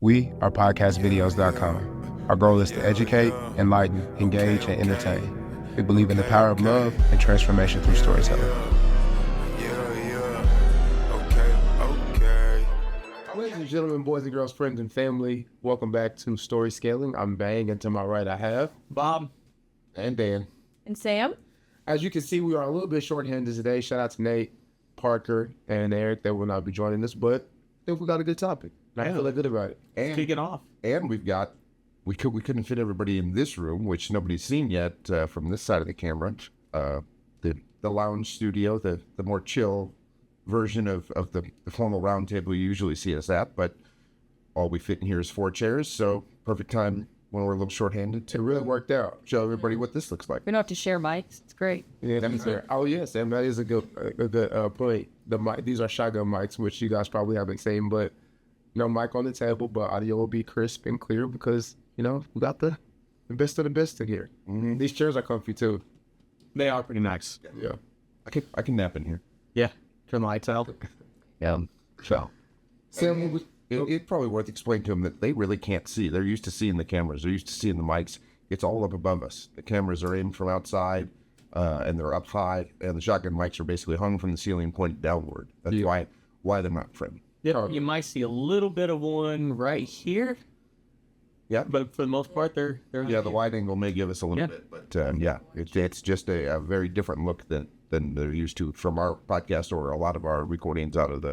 We are podcastvideos.com. Our goal is to educate, enlighten, engage, and entertain. We believe in the power of love and transformation through storytelling. Ladies and gentlemen, boys and girls, friends and family, welcome back to Story Scaling. I'm Bang, and to my right I have Bob and Dan. And Sam. As you can see, we are a little bit short-handed today. Shout out to Nate, Parker, and Eric that will not be joining us, but I think we got a good topic. I feel good about it. And kick it off. And we couldn't fit everybody in this room, which nobody's seen yet from this side of the camera. The lounge studio, the more chill version of the formal round table you usually see us at, but all we fit in here is 4 chairs, so perfect time when we're a little shorthanded to really worked out. Show everybody what this looks like. We don't have to share mics. It's great. Yeah, that's fair. Oh yeah, Sam, that is a good point. The mic, these are shotgun mics, which you guys probably haven't seen, but no mic on the table, but audio will be crisp and clear because we got the best of the best in here. Mm-hmm. These chairs are comfy too. They are pretty nice. Yeah, I can nap in here. Yeah, turn the lights out. Yeah. So, Sam, it's probably worth explaining to them that they really can't see. They're used to seeing the cameras. They're used to seeing the mics. It's all up above us. The cameras are in from outside, and they're up high, and the shotgun mics are basically hung from the ceiling, pointed downward. That's why they're not framed. Yeah, you might see a little bit of one right here. Yeah, but for the most part, they're the wide angle may give us a little bit, but it's just a very different look than they're used to from our podcast or a lot of our recordings out of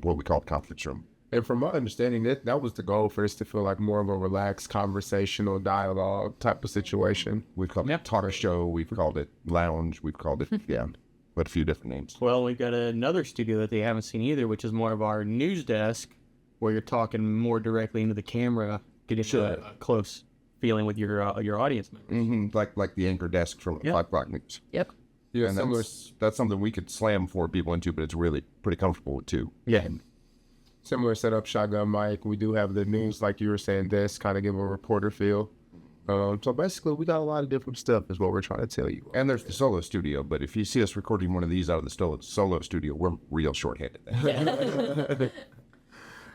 what we call conference room. And from my understanding, that was the goal for us to feel like more of a relaxed, conversational, dialogue type of situation. We've called it talk show, we've called it lounge, we've called it, but a few different names. Well, we've got another studio that they haven't seen either, which is more of our news desk, where you're talking more directly into the camera, getting a close feeling with your audience members. Mm-hmm. Like the anchor desk from 5 o'clock news. Yep. Yeah, and that's something we could slam 4 people into, but it's really pretty comfortable with 2. Yeah. Similar setup, shotgun mic. We do have the news, like you were saying, desk, kind of give a reporter feel. So basically, we got a lot of different stuff is what we're trying to tell you. And there's the solo studio, but if you see us recording one of these out of the solo studio, we're real shorthanded.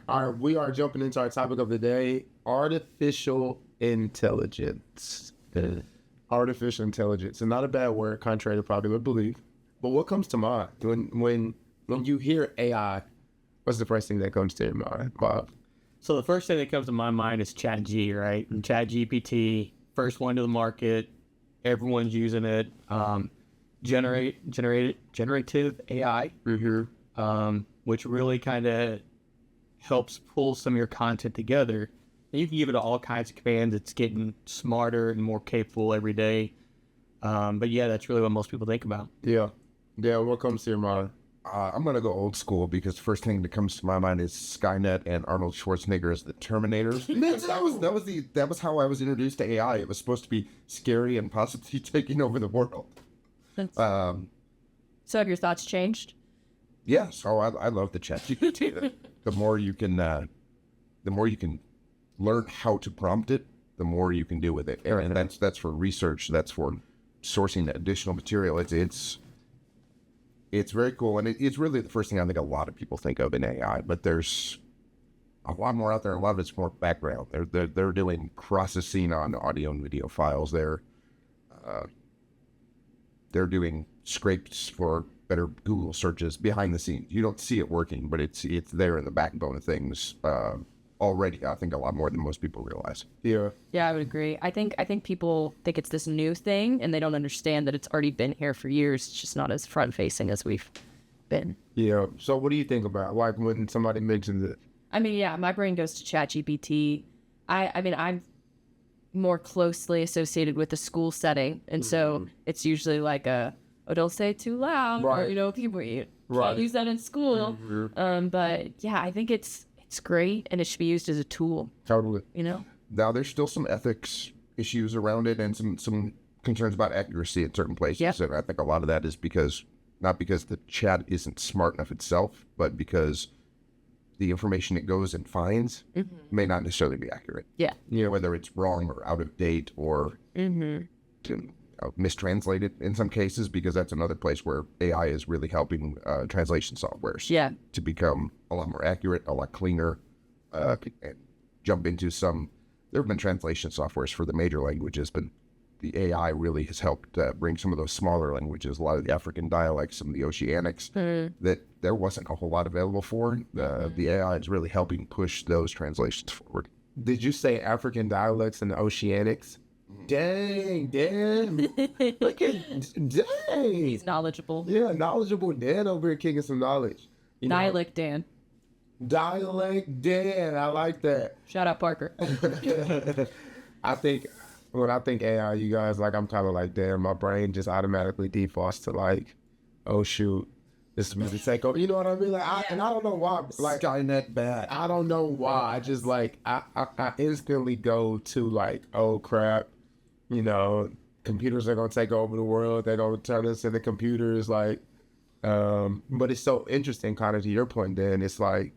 All right, we are jumping into our topic of the day, artificial intelligence. Artificial intelligence, and not a bad word, contrary to popular belief. But what comes to mind when you hear AI? What's the first thing that comes to your mind, Bob? So the first thing that comes to my mind is ChatG, right? And ChatGPT, first one to the market. Everyone's using it. Generative AI, which really kind of helps pull some of your content together. And you can give it all kinds of commands. It's getting smarter and more capable every day. But yeah, that's really what most people think about. Yeah. What comes to your mind? I'm going to go old school because the first thing that comes to my mind is Skynet and Arnold Schwarzenegger as the Terminator. that was how I was introduced to AI. It was supposed to be scary and possibly taking over the world. So have your thoughts changed? Yes. Oh, I love the ChatGPT. The more you can learn how to prompt it, the more you can do with it. And that's for research. That's for sourcing additional material. It's very cool, and it's really the first thing I think a lot of people think of in AI. But there's a lot more out there. A lot of it's more background. They're doing processing on audio and video files. They're doing scrapes for better Google searches behind the scenes. You don't see it working, but it's there in the backbone of things already. I think a lot more than most people realize. Yeah, I would agree. I think people think it's this new thing, and they don't understand that it's already been here for years. It's just not as front facing as we've been. Yeah. So what do you think about like when somebody mentions it? I mean, yeah, my brain goes to ChatGPT. I mean, I'm more closely associated with the school setting, and so it's usually like don't say it too loud, right? Or people can't use that in school. But yeah, I think it's great, and it should be used as a tool. Totally. Now, there's still some ethics issues around it and some concerns about accuracy in certain places. Yep. And I think a lot of that is not because the chat isn't smart enough itself, but because the information it goes and finds may not necessarily be accurate. Yeah. Whether it's wrong or out of date or mistranslated in some cases, because that's another place where AI is really helping translation softwares to become a lot more accurate, a lot cleaner, and jump into some. There have been translation softwares for the major languages, but the AI really has helped bring some of those smaller languages, a lot of the African dialects, some of the Oceanics, that there wasn't a whole lot available for. The AI is really helping push those translations forward. Did you say African dialects and the Oceanics? Dang, Dan. Look at, dang. He's knowledgeable. Yeah, knowledgeable Dan over here kicking some knowledge. You know, Dialect Dan. Dialect Dan. I like that. Shout out Parker. I think when I think AI, you guys, like, I'm kind of like, damn, my brain just automatically defaults to like, oh shoot, this is music take over. You know what I mean? Like, and I don't know why. Like, Skynet bad. I don't know why. I just like, I instantly go to like, oh crap, you know, computers are gonna take over the world. They're gonna turn us into computers. Like, but it's so interesting, kind of to your point, Dan. It's like,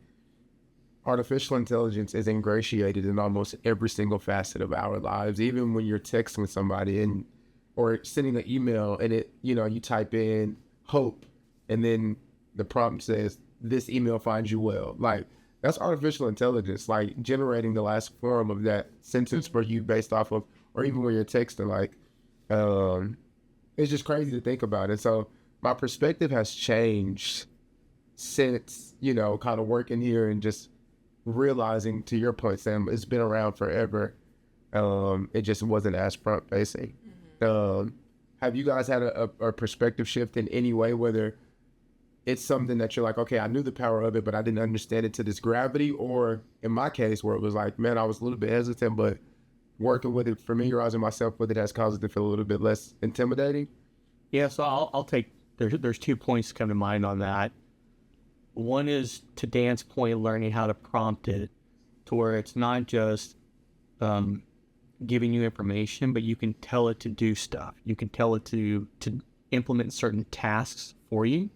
artificial intelligence is ingratiated in almost every single facet of our lives. Even when you're texting somebody or sending an email and it, you know, you type in hope and then the prompt says, this email finds you well. Like, that's artificial intelligence, like generating the last form of that sentence for you based off of, or even when you're texting, like, it's just crazy to think about it. So my perspective has changed since, you know, kind of working here and just realizing, to your point, Sam, it's been around forever. It just wasn't as front facing. Have you guys had a perspective shift in any way, whether it's something that you're like, okay, I knew the power of it, but I didn't understand it to this gravity, or in my case where it was like, man, I was a little bit hesitant, but working with it, familiarizing myself with it has caused it to feel a little bit less intimidating? Yeah, so I'll take, there's 2 points to come to mind on that. One is, to Dan's point, learning how to prompt it to where it's not just giving you information, but you can tell it to do stuff. You can tell it to implement certain tasks for you,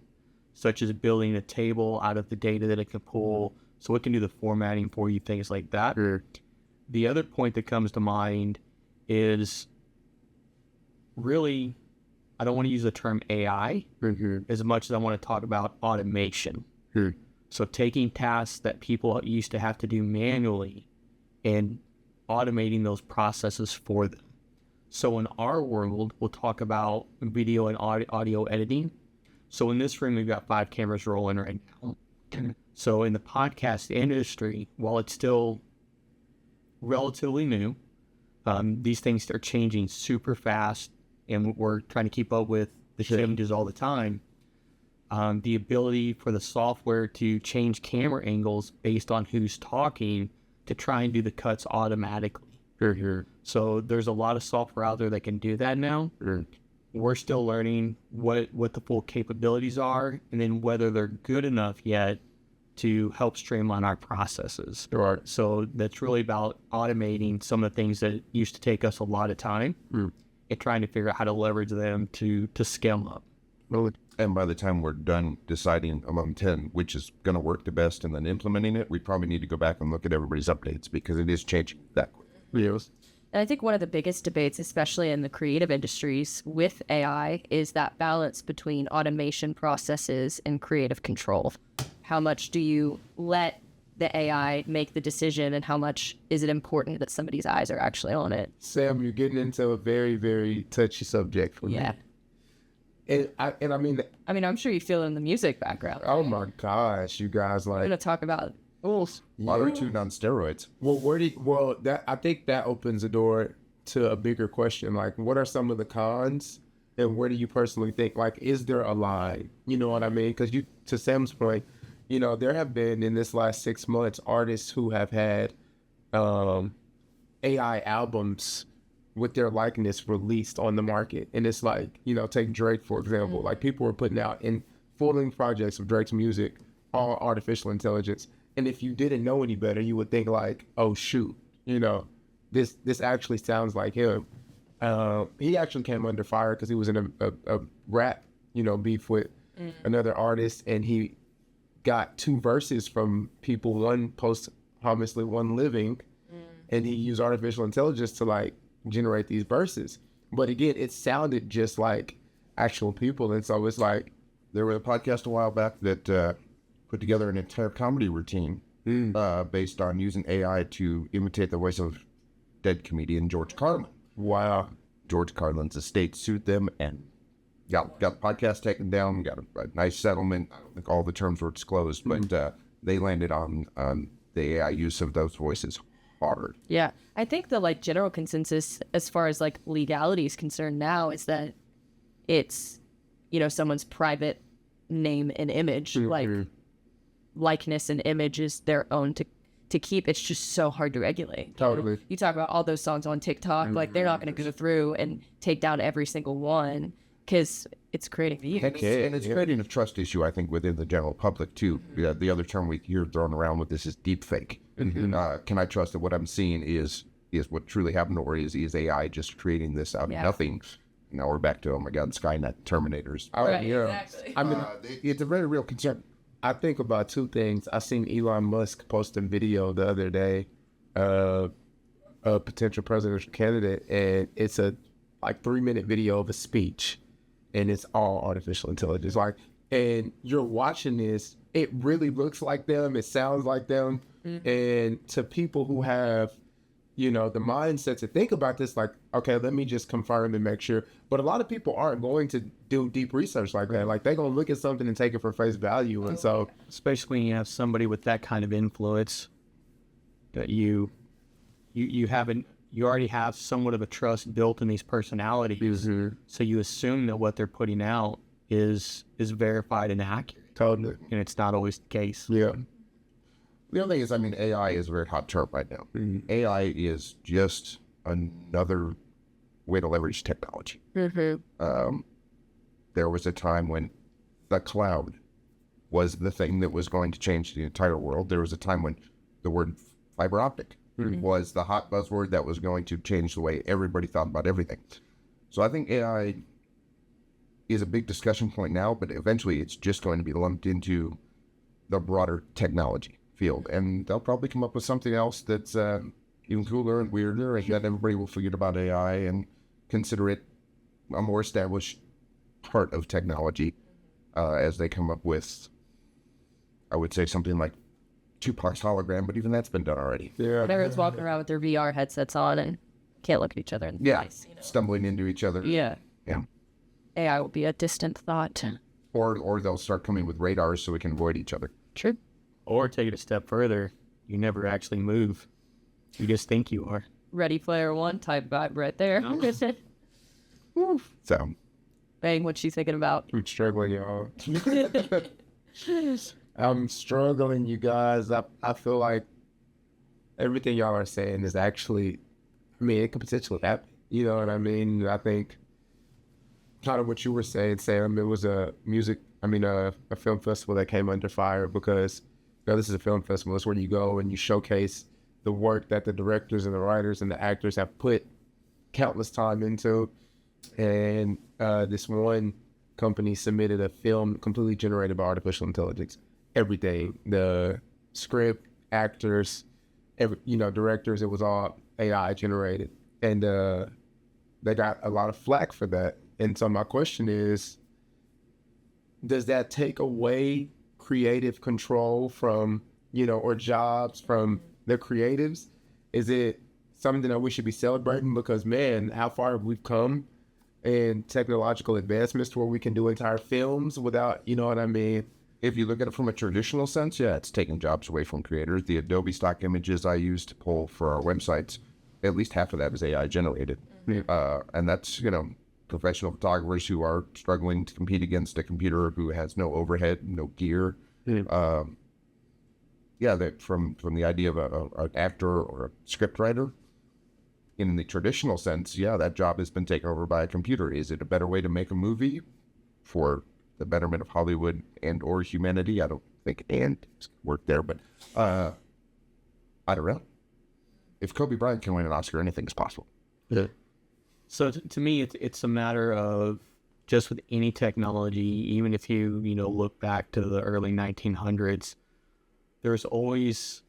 such as building a table out of the data that it can pull, so it can do the formatting for you, things like that. The other point that comes to mind is really, I don't want to use the term AI as much as I want to talk about automation. So taking tasks that people used to have to do manually and automating those processes for them. So in our world, we'll talk about video and audio editing. So in this room, we've got 5 cameras rolling right now. So in the podcast industry, while it's still relatively new, these things are changing super fast, and we're trying to keep up with the changes all the time. The ability for the software to change camera angles based on who's talking to try and do the cuts automatically. So there's a lot of software out there that can do that now. We're still learning what the full capabilities are, and then whether they're good enough yet to help streamline our processes. So that's really about automating some of the things that used to take us a lot of time and trying to figure out how to leverage them to scale up. And by the time we're done deciding among 10 which is going to work the best and then implementing it, we probably need to go back and look at everybody's updates, because it is changing that quick. Yes. And I think one of the biggest debates, especially in the creative industries with AI, is that balance between automation processes and creative control. How much do you let the AI make the decision, and how much is it important that somebody's eyes are actually on it? Sam, you're getting into a very, very touchy subject for me. Yeah. And I mean, I'm sure you feel it in the music background. oh my gosh, you guys, We're like, going to talk about rules. Auto-tune on steroids. well, I think that opens the door to a bigger question. Like, what are some of the cons, and where do you personally think, like, is there a line? You know what I mean? Because to Sam's point, you know, there have been in this last 6 months artists who have had AI albums with their likeness released on the market. And it's like, you know, take Drake, for example. Like, people were putting out in full-length projects of Drake's music, all artificial intelligence. And if you didn't know any better, you would think like, oh shoot, you know, this actually sounds like him. He actually came under fire because he was in a rap, you know, beef with another artist, and he got 2 verses from people, one posthumously, one living, and he used artificial intelligence to like generate these verses. But again, it sounded just like actual people, and so it's like, There was a podcast a while back that put together an entire comedy routine based on using AI to imitate the voice of dead comedian George Carlin. Wow. George Carlin's estate sued them and got the podcast taken down, got a nice settlement. I don't think all the terms were disclosed, but they landed on the AI use of those voices hard. Yeah. I think the like general consensus as far as like legality is concerned now is that it's, you know, someone's private name and image, like likeness and image is their own to keep. It's just so hard to regulate. Totally. You talk about all those songs on TikTok, like they're not going to go through and take down every single one because it's creating views. And it's creating a trust issue, I think, within the general public, too. The other term we hear thrown around with this is deepfake. Can I trust that what I'm seeing is what truly happened, or is AI just creating this out of nothing? Now we're back to, oh my God, Skynet, Terminators. Right, yeah. exactly. I mean, It's a very real concern. I think about two things. I seen Elon Musk post a video the other day, a potential presidential candidate, and it's a like 3-minute video of a speech, and it's all artificial intelligence. Like, and you're watching this, it really looks like them, it sounds like them, and to people who have, you know, the mindset to think about this, like, okay, let me just confirm and make sure. But a lot of people aren't going to do deep research like that. Like, they're going to look at something and take it for face value. And so, Especially when you have somebody with that kind of influence that you already have somewhat of a trust built in these personalities. So you assume that what they're putting out is verified and accurate. totally. And it's not always the case. Yeah. The other thing is, I mean, AI is a very hot term right now. AI is just another way to leverage technology. There was a time when the cloud was the thing that was going to change the entire world. There was a time when the word fiber optic was the hot buzzword that was going to change the way everybody thought about everything. So I think AI is a big discussion point now, but eventually it's just going to be lumped into the broader technology field, and they'll probably come up with something else that's even cooler and weirder, and then everybody will forget about AI and consider it a more established part of technology as they come up with, I would say, something like Tupac's hologram, but even that's been done already. Yeah. And everyone's walking around with their VR headsets on and can't look at each other in the eyes. You know? Stumbling into each other. Yeah. Yeah. AI will be a distant thought. Or they'll start coming with radars so we can avoid each other. True. Or take it a step further, you never actually move. You just think you are. Ready Player One type vibe right there. So, Bang, what's she thinking about? I'm struggling, y'all. I'm struggling, you guys. I feel like everything y'all are saying is actually, I mean, it could potentially happen. You know what I mean? I think kind of what you were saying, Sam, it was a film festival that came under fire because, you know, this is a film festival. It's where you go and you showcase the work that the directors and the writers and the actors have put countless time into. And this one company submitted a film completely generated by artificial intelligence. Everything, the script, actors, directors, it was all AI generated. And they got a lot of flack for that. And so my question is, does that take away creative control from, or jobs from the creatives? Is it something that we should be celebrating? Because, man, how far have we come in technological advancements to where we can do entire films without, you know what I mean? if you look at it from a traditional sense, yeah, it's taking jobs away from creators. The Adobe stock images I use to pull for our websites, at least half of that is AI generated. And that's, professional photographers who are struggling to compete against a computer who has no overhead, no gear. That from the idea of an actor or a script writer, in the traditional sense, that job has been taken over by a computer. Is it a better way to make a movie for the betterment of Hollywood and or humanity? I don't think and work there, but I don't know. If Kobe Bryant can win an Oscar, anything is possible. Yeah. So to me, it's a matter of just with any technology, even if you look back to the early 1900s, there's always,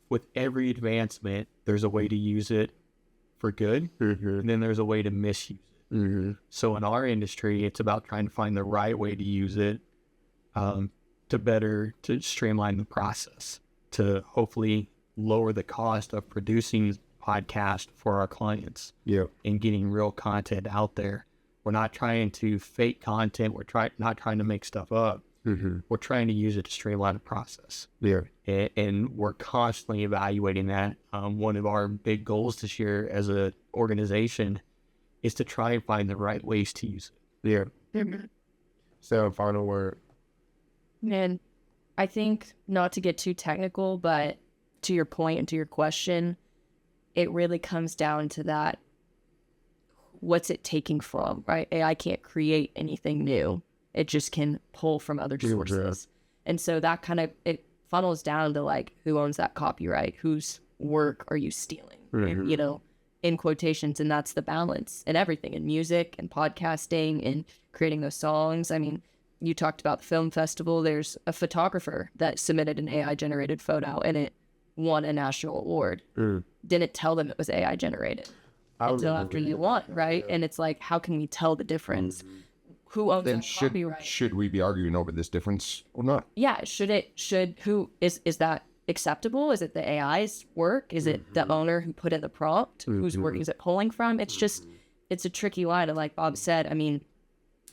with every advancement, there's a way to use it for good, and then there's a way to misuse it. So in our industry, it's about trying to find the right way to use it to streamline the process. to hopefully lower the cost of producing podcasts for our clients and getting real content out there. We're not trying to fake content. We're not trying to make stuff up. We're trying to use it to streamline the process. And we're constantly evaluating that. One of our big goals this year as an organization is to try and find the right ways to use it. So, final word. And I think, not to get too technical, but to your point and to your question, it really comes down to that. What's it taking from, right? AI can't create anything new. It just can pull from other sources. And so that kind of, it funnels down to like, who owns that copyright? Whose work are you stealing? You know, in quotations. And that's the balance in everything, in music and podcasting and creating those songs. I mean, you talked about the film festival. There's a photographer that submitted an AI generated photo and it won a national award. Didn't tell them it was AI generated until after you won, right? And it's like, how can we tell the difference? Who owns that copyright? Should we be arguing over this difference or not? Yeah, who is that acceptable? Is it the AI's work? Is it the owner who put in the prompt? Whose work is it pulling from? It's just, it's a tricky line. And like Bob said, I mean,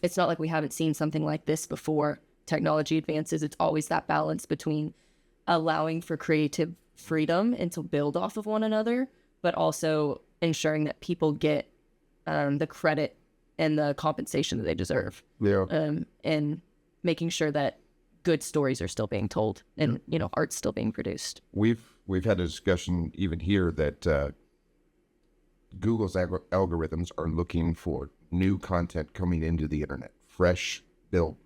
it's not like we haven't seen something like this before. Technology advances. It's always that balance between allowing for creative freedom and to build off of one another, but also ensuring that people get the credit and the compensation that they deserve. And making sure that good stories are still being told and, you know, art's still being produced. We've had a discussion even here that Google's algorithms are looking for new content coming into the internet, fresh built.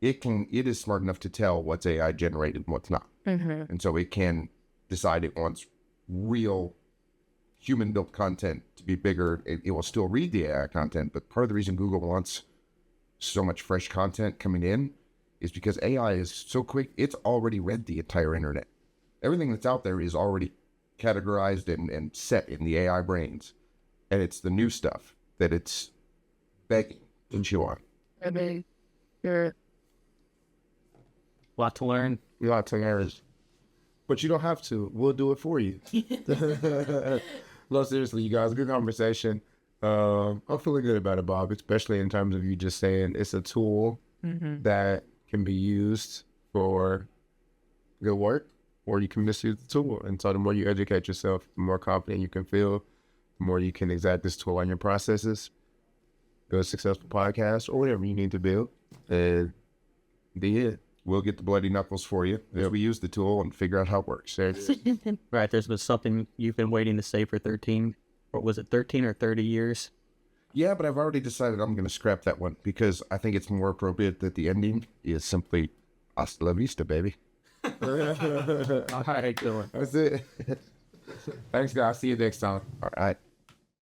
It is smart enough to tell what's AI generated and what's not. And so it can decide it wants real human built content to be bigger. It will still read the AI content, but part of the reason Google wants so much fresh content coming in is because AI is so quick. It's already read the entire internet. Everything that's out there is already categorized and set in the AI brains. And it's the new stuff that it's begging to chew on. Lot to learn. But you don't have to. We'll do it for you. No, seriously, you guys, good conversation. I'm feeling good about it, Bob, especially in terms of you just saying it's a tool that can be used for good work, or you can misuse the tool. And so the more you educate yourself, the more confident you can feel, the more you can exact this tool on your processes, build a successful podcast, or whatever you need to build. And be it. We'll get the bloody knuckles for you as we use the tool and figure out how it works. Right, there's been something you've been waiting to say for 13 or 30 years? Yeah, but I've already decided I'm going to scrap that one because I think it's more appropriate that the ending is simply hasta la vista, baby. All right, good one. That's it. Thanks, guys. See you next time. All right.